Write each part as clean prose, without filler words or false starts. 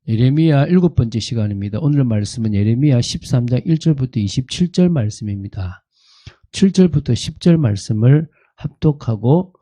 예레미야 7번째 시간입니다. 오늘 말씀은 예레미야 13장 1절부터 27절 말씀입니다. 7절부터 10절 말씀을 합독하고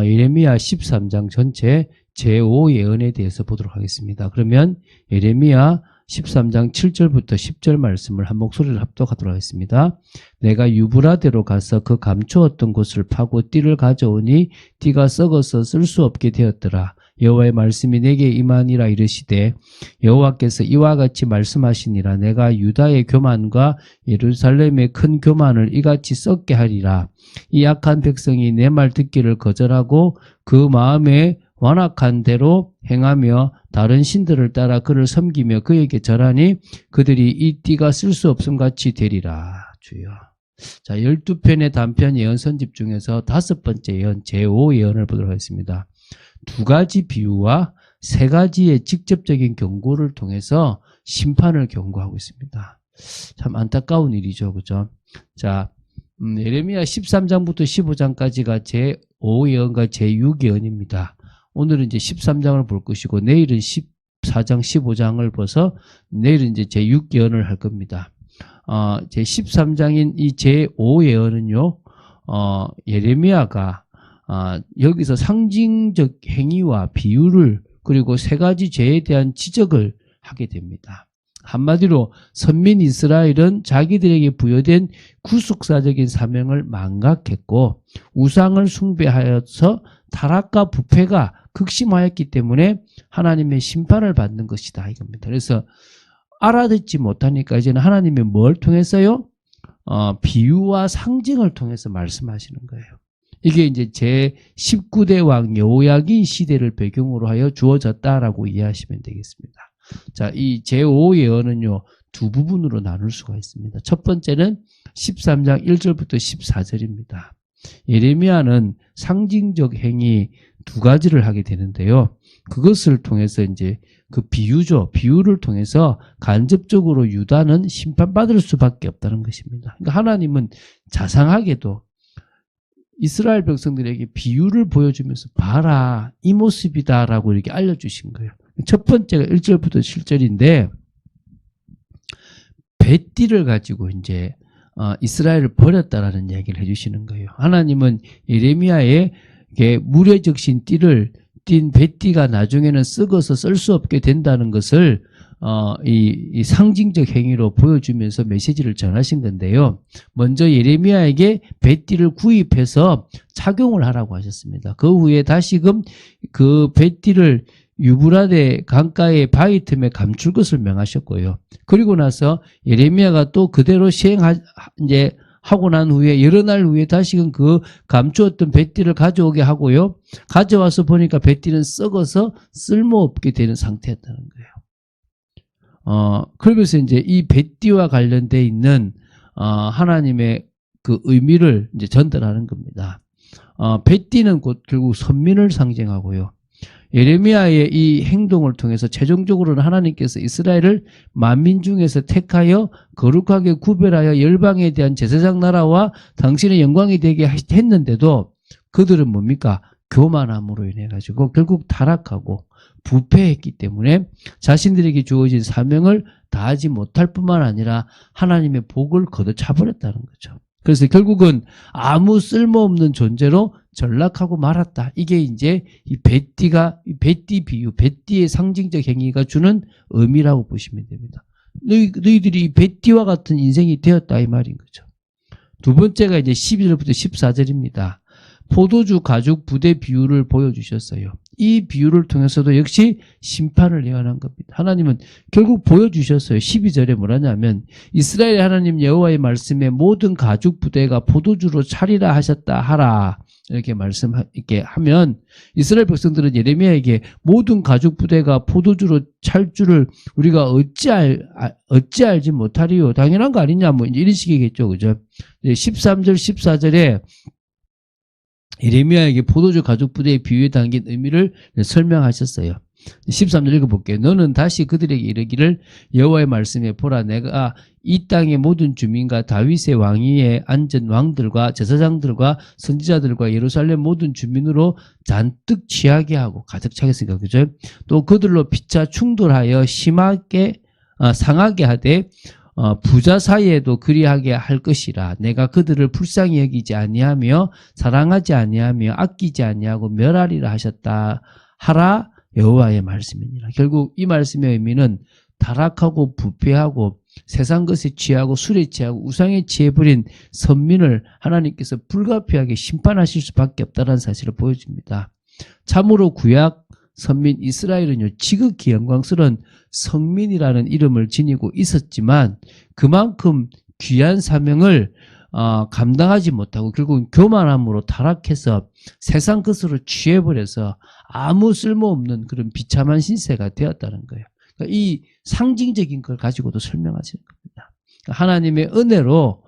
예레미야 13장 전체 제5예언에 대해서 보도록 하겠습니다. 그러면 예레미야 13장 7절부터 10절 말씀을 한 목소리를 합독하도록 하겠습니다. 내가 유브라데로 가서 그 감추었던 곳을 파고 띠를 가져오니 띠가 썩어서 쓸 수 없게 되었더라. 여호와의 말씀이 내게 임하니라 이르시되 여호와께서 이와 같이 말씀하시니라. 내가 유다의 교만과 예루살렘의 큰 교만을 이같이 썩게 하리라. 이 악한 백성이 내 말 듣기를 거절하고 그 마음에 완악한 대로 행하며 다른 신들을 따라 그를 섬기며 그에게 절하니 그들이 이 띠가 쓸 수 없음 같이 되리라. 주여. 자, 12편의 단편 예언 선집 중에서 5번째 예언 제5예언을 보도록 하겠습니다. 2가지 비유와 3가지의 직접적인 경고를 통해서 심판을 경고하고 있습니다. 참 안타까운 일이죠. 그죠? 자, 예레미야 13장부터 15장까지가 제5예언과 제6예언입니다. 오늘은 이제 13장을 볼 것이고 내일은 14장, 15장을 봐서 내일은 이제 제6예언을 할 겁니다. 제 13장인 이 제5예언은요, 예레미야가 여기서 상징적 행위와 비유를 그리고 3가지 죄에 대한 지적을 하게 됩니다. 한마디로 선민 이스라엘은 자기들에게 부여된 구속사적인 사명을 망각했고 우상을 숭배하여서 타락과 부패가 극심하였기 때문에 하나님의 심판을 받는 것이다 이겁니다. 그래서 알아듣지 못하니까 이제는 하나님이 뭘 통해서요? 비유와 상징을 통해서 말씀하시는 거예요. 이게 이제 제19대 왕 여호야긴 시대를 배경으로 하여 주어졌다라고 이해하시면 되겠습니다. 자, 이 제5예언은요, 2부분으로 나눌 수가 있습니다. 첫 번째는 13장 1절부터 14절입니다. 예레미야는 상징적 행위 2가지를 하게 되는데요. 그것을 통해서 이제 그 비유죠. 비유를 통해서 간접적으로 유다는 심판받을 수밖에 없다는 것입니다. 그러니까 하나님은 자상하게도 이스라엘 백성들에게 비유를 보여주면서 봐라, 이 모습이다라고 이렇게 알려주신 거예요. 첫 번째가 1절부터 7절인데 뱃띠를 가지고 이제 이스라엘을 버렸다라는 얘기를 해주시는 거예요. 하나님은 예레미야의 무례적신 띠를 띈 뱃띠가 나중에는 썩어서 쓸 수 없게 된다는 것을 이 상징적 행위로 보여주면서 메시지를 전하신 건데요. 먼저 예레미야에게 뱃띠를 구입해서 착용을 하라고 하셨습니다. 그 후에 다시금 그 뱃띠를 유브라데 강가의 바위 틈에 감출 것을 명하셨고요. 그리고 나서 예레미야가 또 그대로 이제 하고 난 후에 여러 날 후에 다시금 그 감추었던 뱃띠를 가져오게 하고요. 가져와서 보니까 뱃띠는 썩어서 쓸모없게 되는 상태였다는 거예요. 그러면서 이제 이 뱃띠와 관련돼 있는 하나님의 그 의미를 이제 전달하는 겁니다. 뱃띠는 곧 결국 선민을 상징하고요. 예레미야의 이 행동을 통해서 최종적으로는 하나님께서 이스라엘을 만민 중에서 택하여 거룩하게 구별하여 열방에 대한 제사장 나라와 당신의 영광이 되게 했는데도 그들은 뭡니까? 교만함으로 인해 가지고 결국 타락하고 부패했기 때문에 자신들에게 주어진 사명을 다하지 못할 뿐만 아니라 하나님의 복을 걷어차버렸다는 거죠. 그래서 결국은 아무 쓸모없는 존재로 전락하고 말았다. 이게 이제 이 뱃띠 비유, 뱃띠의 상징적 행위가 주는 의미라고 보시면 됩니다. 너희들이 이 뱃띠와 같은 인생이 되었다 이 말인 거죠. 두 번째가 이제 12절부터 14절입니다. 포도주 가죽 부대 비유를 보여주셨어요. 이 비유를 통해서도 역시 심판을 예언한 겁니다. 하나님은 결국 보여주셨어요. 12절에 뭐라냐면 이스라엘의 하나님 여호와의 말씀에 모든 가죽 부대가 포도주로 차리라 하셨다 하라. 이렇게 이렇게 하면 이스라엘 백성들은 예레미야에게 모든 가죽 부대가 포도주로 찰 줄을 우리가 어찌 알지 못하리요. 당연한 거 아니냐 뭐 이런 식이겠죠. 그죠? 13절 14절에 예레미야에게 포도주 가죽 부대의 비유에 담긴 의미를 설명하셨어요. 13절 읽어볼게요. 너는 다시 그들에게 이르기를 여호와의 말씀에 보라 내가 이 땅의 모든 주민과 다윗의 왕위에 앉은 왕들과 제사장들과 선지자들과 예루살렘 모든 주민으로 잔뜩 취하게 하고 가득 차겠으니까 그죠? 또 그들로 피차 충돌하여 심하게 상하게 하되 부자 사이에도 그리하게 할 것이라. 내가 그들을 불쌍히 여기지 아니하며 사랑하지 아니하며 아끼지 아니하고 멸하리라 하셨다 하라 여호와의 말씀이니라. 결국 이 말씀의 의미는 타락하고 부패하고 세상 것에 취하고 술에 취하고 우상에 취해버린 선민을 하나님께서 불가피하게 심판하실 수밖에 없다는 사실을 보여줍니다. 참으로 구약 선민 이스라엘은요 지극히 영광스러운 성민이라는 이름을 지니고 있었지만 그만큼 귀한 사명을 감당하지 못하고 결국은 교만함으로 타락해서 세상 것으로 취해버려서 아무 쓸모없는 그런 비참한 신세가 되었다는 거예요. 그러니까 이 상징적인 걸 가지고도 설명하시는 겁니다. 그러니까 하나님의 은혜로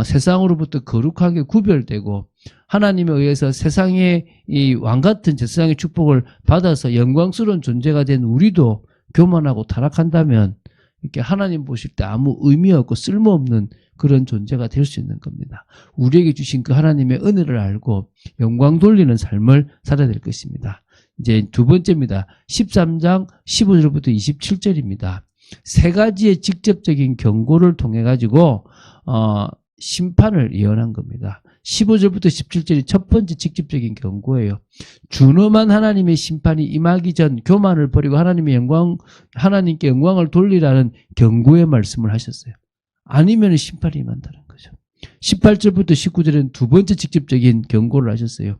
세상으로부터 거룩하게 구별되고 하나님에 의해서 세상의 이 왕같은 제사장의 축복을 받아서 영광스러운 존재가 된 우리도 교만하고 타락한다면 이렇게 하나님 보실 때 아무 의미 없고 쓸모없는 그런 존재가 될 수 있는 겁니다. 우리에게 주신 그 하나님의 은혜를 알고 영광 돌리는 삶을 살아야 될 것입니다. 이제 두 번째입니다. 13장 15절부터 27절입니다. 세 가지의 직접적인 경고를 통해 가지고 심판을 예언한 겁니다. 15절부터 17절이 첫 번째 직접적인 경고예요. 준엄한 하나님의 심판이 임하기 전 교만을 버리고 하나님께 영광을 돌리라는 경고의 말씀을 하셨어요. 아니면 심판이 임한다는 거죠. 18절부터 19절은 두 번째 직접적인 경고를 하셨어요.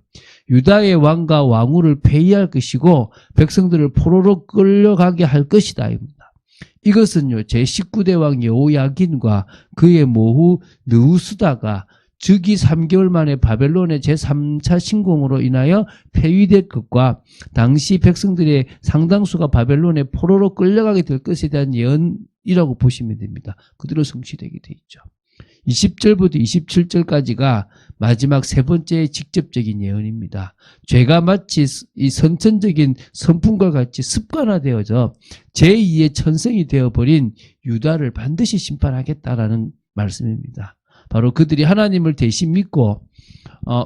유다의 왕과 왕후를 폐위할 것이고 백성들을 포로로 끌려가게 할 것이다. 이것은요 제19대 왕 여호야긴과 그의 모후 느우스다가 즉위 3개월 만에 바벨론의 제3차 침공으로 인하여 폐위될 것과 당시 백성들의 상당수가 바벨론의 포로로 끌려가게 될 것에 대한 예언이라고 보시면 됩니다. 그대로 성취되게 돼 있죠. 20절부터 27절까지가 마지막 세 번째 직접적인 예언입니다. 죄가 마치 이 선천적인 선풍과 같이 습관화되어져 제2의 천성이 되어버린 유다를 반드시 심판하겠다라는 말씀입니다. 바로 그들이 하나님을 대신 믿고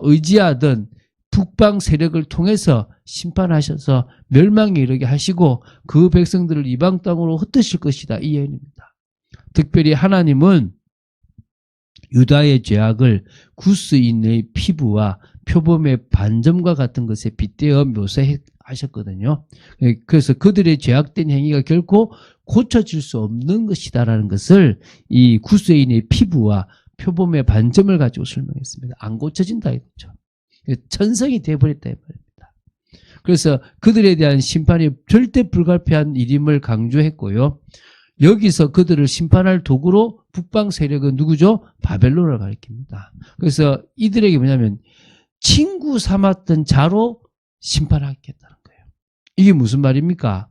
의지하던 북방 세력을 통해서 심판하셔서 멸망에 이르게 하시고 그 백성들을 이방 땅으로 흩으실 것이다. 이 예언입니다. 특별히 하나님은 유다의 죄악을 구스인의 피부와 표범의 반점과 같은 것에 빗대어 묘사하셨거든요. 그래서 그들의 죄악된 행위가 결코 고쳐질 수 없는 것이다라는 것을 이 구스인의 피부와 표범의 반점을 가지고 설명했습니다. 안 고쳐진다 이거죠. 천성이 되어버렸다 이 말입니다. 그래서 그들에 대한 심판이 절대 불가피한 일임을 강조했고요. 여기서 그들을 심판할 도구로 북방 세력은 누구죠? 바벨론을 가리킵니다. 그래서 이들에게 뭐냐면 친구 삼았던 자로 심판하겠다는 거예요. 이게 무슨 말입니까?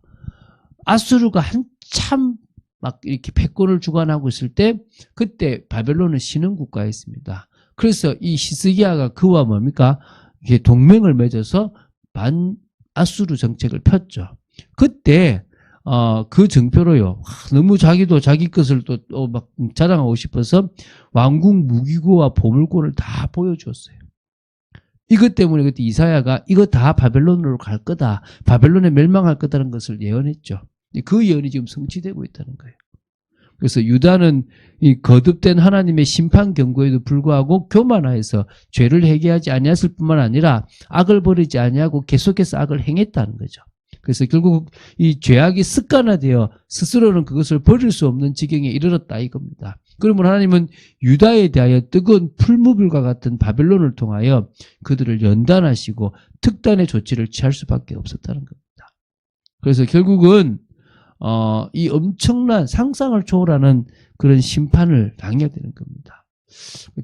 아수르가 한참 막 이렇게 패권을 주관하고 있을 때 그때 바벨론은 신흥 국가였습니다. 그래서 이 히스기야가 그와 뭡니까? 이게 동맹을 맺어서 반아수르 정책을 폈죠. 그때 그 증표로요. 너무 자기도 자기 것을 또 막 자랑하고 싶어서 왕궁 무기고와 보물고를 다 보여주었어요. 이것 때문에 그때 이사야가 이거 다 바벨론으로 갈 거다. 바벨론에 멸망할 거다라는 것을 예언했죠. 그 예언이 지금 성취되고 있다는 거예요. 그래서 유다는 이 거듭된 하나님의 심판 경고에도 불구하고 교만하여서 죄를 회개하지 아니했을 뿐만 아니라 악을 버리지 아니하고 계속해서 악을 행했다는 거죠. 그래서 결국 이 죄악이 습관화되어 스스로는 그것을 버릴 수 없는 지경에 이르렀다 이겁니다. 그러면 하나님은 유다에 대하여 뜨거운 풀무불과 같은 바벨론을 통하여 그들을 연단하시고 특단의 조치를 취할 수밖에 없었다는 겁니다. 그래서 결국은 이 엄청난 상상을 초월하는 그런 심판을 당해야 되는 겁니다.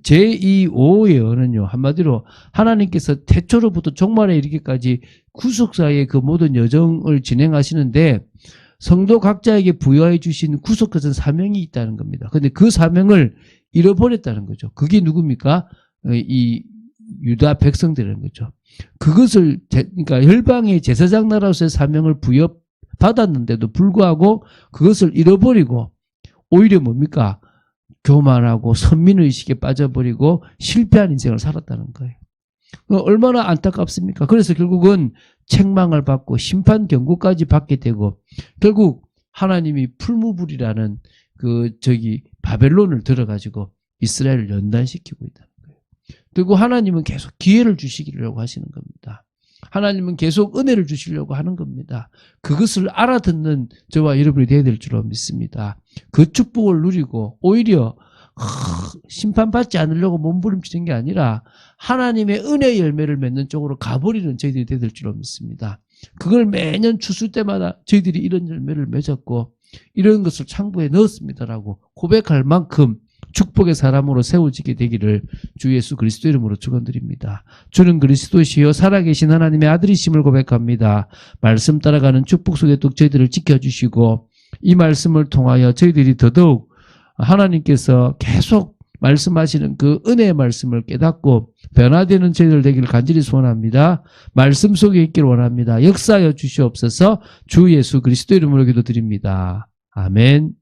제2오예언은요 한마디로 하나님께서 태초로부터 종말에 이르기까지 구속사의 그 모든 여정을 진행하시는데 성도 각자에게 부여해 주신 구속같은 사명이 있다는 겁니다. 그런데 그 사명을 잃어버렸다는 거죠. 그게 누굽니까? 이 유다 백성들이라는 거죠. 그것을 그러니까 혈방의 제사장 나라로서의 사명을 받았는데도 불구하고 그것을 잃어버리고 오히려 뭡니까? 교만하고 선민의식에 빠져버리고 실패한 인생을 살았다는 거예요. 얼마나 안타깝습니까? 그래서 결국은 책망을 받고 심판 경고까지 받게 되고 결국 하나님이 풀무불이라는 바벨론을 들어가지고 이스라엘을 연단시키고 있다는 거예요. 그리고 하나님은 계속 기회를 주시려고 하시는 겁니다. 하나님은 계속 은혜를 주시려고 하는 겁니다. 그것을 알아듣는 저와 여러분이 되어야 될 줄로 믿습니다. 그 축복을 누리고 오히려 심판받지 않으려고 몸부림치는 게 아니라 하나님의 은혜 열매를 맺는 쪽으로 가버리는 저희들이 되어야 될 줄로 믿습니다. 그걸 매년 추수 때마다 저희들이 이런 열매를 맺었고 이런 것을 창고에 넣었습니다라고 고백할 만큼 축복의 사람으로 세워지게 되기를 주 예수 그리스도 이름으로 축원드립니다. 주는 그리스도시요 살아계신 하나님의 아들이심을 고백합니다. 말씀 따라가는 축복 속에 또 저희들을 지켜주시고 이 말씀을 통하여 저희들이 더더욱 하나님께서 계속 말씀하시는 그 은혜의 말씀을 깨닫고 변화되는 저희들 되기를 간절히 소원합니다. 말씀 속에 있기를 원합니다. 역사하여 주시옵소서. 주 예수 그리스도 이름으로 기도드립니다. 아멘.